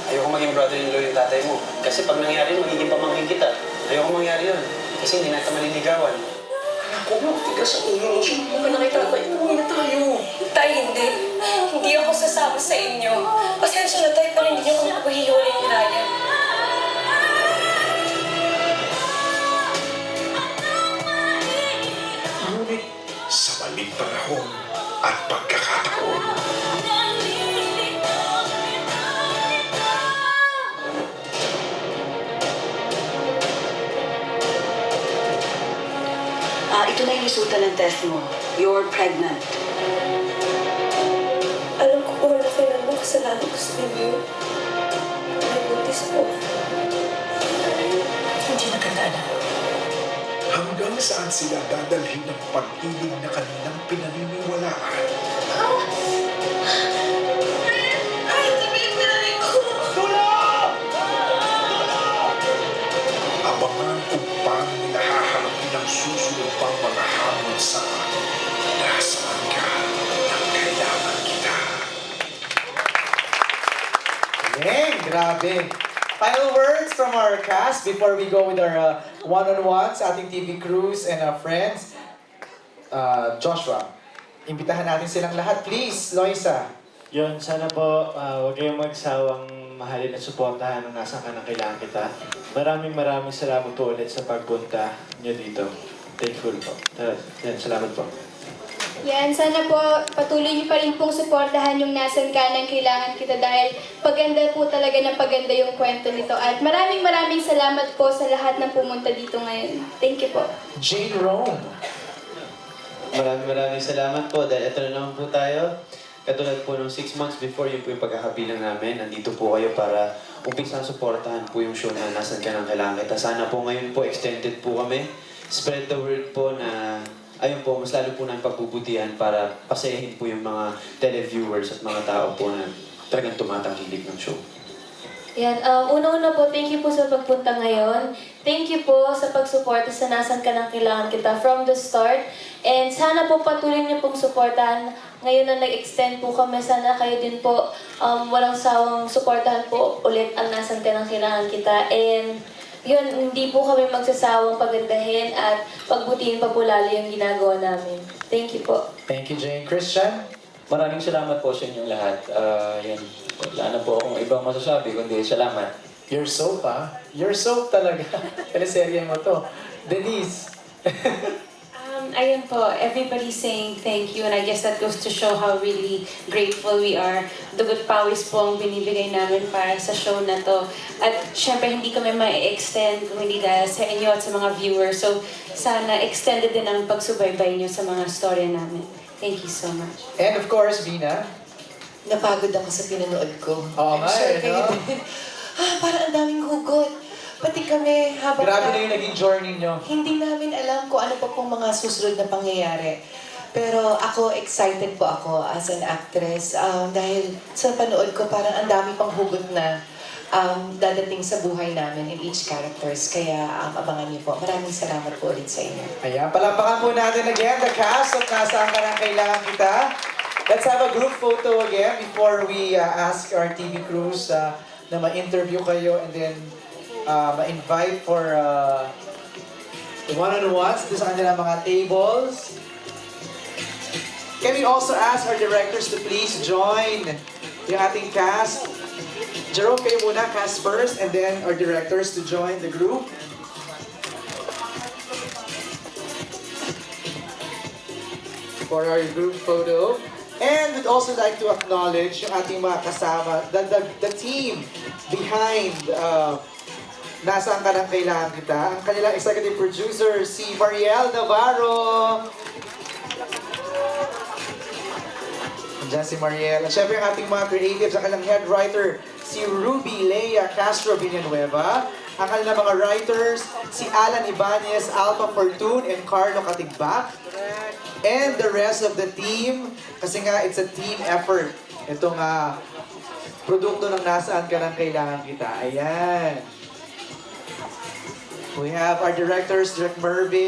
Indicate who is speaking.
Speaker 1: Ayoko maging brother-in-law yung tatay mo. Kasi pag nangyari yun, magiging pamangkin kita. Ayoko mangyari yun. Kasi hindi natin maliligawan.
Speaker 2: Ako, tigas ang ulo. Sino ka nakita tayo? Umuwi na tayo.
Speaker 3: Tay, hindi. Hindi ako sasama sa inyo. Pasensya na tayo, pero hindi niyo kami paghihiwalay ni Ryan.
Speaker 4: Ngunit sa maling panahon at pagkakataon,
Speaker 5: ito na yung resulta ng test mo. You're pregnant.
Speaker 3: Alam ko po wala kayo ng kasalanan ko sa inyo. May buntis po.
Speaker 5: Hindi na kagana.
Speaker 4: hanggang saan sila dadalhin ng pag-ibig na kanilang pinaniniwalaan. Abangan kung paano nila haharapin ang susunod pang mga hamon sa nasaan ka nang kailangan kita.
Speaker 6: Dang, grabe. Final words from our cast before we go with our one-on-ones, ating TV crews and our friends. Joshua, imbitahan natin silang lahat. Please, Loisa.
Speaker 7: Yun, sana po huwag kayong magsawang mahalin at suportahan ng Nasaan Ka Nang Kailangan Kita. Maraming salamat po ulit sa pagpunta nyo dito. Thankful po. Yan, salamat po.
Speaker 8: Yan, sana po patuloy niyo pa rin pong suportahan yung Nasaan Ka Nang Kailangan Kita dahil paganda po talaga ng paganda yung kwento nito. At maraming salamat po sa lahat na pumunta dito ngayon. Thank you po.
Speaker 6: Jane Rome.
Speaker 1: Maraming salamat po dahil ito na naman po tayo. Katulad po nung 6 months before, yun po yung pagkakabilang namin. Nandito po kayo para umpisang suportahan po yung show na Nasaan Ka Nang Kailangan Kita. Sana po ngayon po extended po kami. Spread the word po na ayun po, mas lalo po namin pagbubutihan para pasayahin po yung mga televiewers at mga tao po na talagang tumatangkilik ng show.
Speaker 3: Yan, una-una po, thank you po sa pagpunta ngayon. Thank you po sa pagsuporta sa Nasaan Ka Nang Kailangan Kita from the start. And sana po patuloy niyo pong suportahan. Ngayon na nag-extend po kami, sana kayo din po walang sawang suportahan po ulit ang Nasaan Ka Nang Kailangan Kita. And yun, hindi po kami magsasawang pagandahin at pagbutihin pa po lalo yung ginagawa namin. Thank you po.
Speaker 6: Thank you, Jane. Christian.
Speaker 1: Maraming salamat po sa inyong lahat. Yan, wala na po akong ibang masasabi, kundi salamat.
Speaker 6: Your soap, ha? Your soap talaga. Teleserye mo to. Denise.
Speaker 9: Ayun po, everybody's saying thank you and I guess that goes to show how really grateful we are. Dugot pawis po ang binibigay namin para sa show na to. At syempre hindi kami ma-extend kung hindi dahil sa inyo at sa mga viewers. So sana extended din ang pagsubaybay nyo sa mga storya namin. Thank you so much.
Speaker 6: And of course, Vina.
Speaker 2: Napagod ako sa pinanood ko.
Speaker 6: Oo nga,
Speaker 2: Sure,
Speaker 6: eh,
Speaker 2: kayo
Speaker 6: no?
Speaker 2: din. Parang ang daming hugot. Pati kami, habang
Speaker 6: Grabe na yung naging journey nyo.
Speaker 2: hindi namin alam kung ano pa pong mga susunod na pangyayari. Pero ako, excited po ako as an actress. Dahil sa panood ko, parang ang dami pang hugot na dadating sa buhay namin in each characters. Kaya abangan niyo po. Maraming salamat po ulit sa inyo.
Speaker 6: Ayan, palapakan po natin again the cast of Nasaan Ka Nang Kailangan Kita. Let's have a group photo again before we ask our TV crews na ma-interview kayo and then ma-invite for one-on-ones dito sa kanilang mga tables. Can we also ask our directors to please join yung ating cast? Jerome, kayo muna, cast first, and then our directors to join the group. For our group photo. And we'd also like to acknowledge yung ating mga kasama, the team behind Nasaan Ka Nang Kailangan Kita. Ang kanilang executive producer, si Mariel Navarro. Andiyan si Mariel. At syempre ang ating mga creatives, ang kanilang head writer, si Ruby Leia Castro Villanueva. Ang kanilang mga writers, si Alan Ibanez, Alpha Fortune, and Carlo Katigbak. And the rest of the team, kasi nga it's a team effort. Itong produkto ng Nasaan Ka Nang Kailangan Kita. Ayan. We have our directors, Direct Mervin.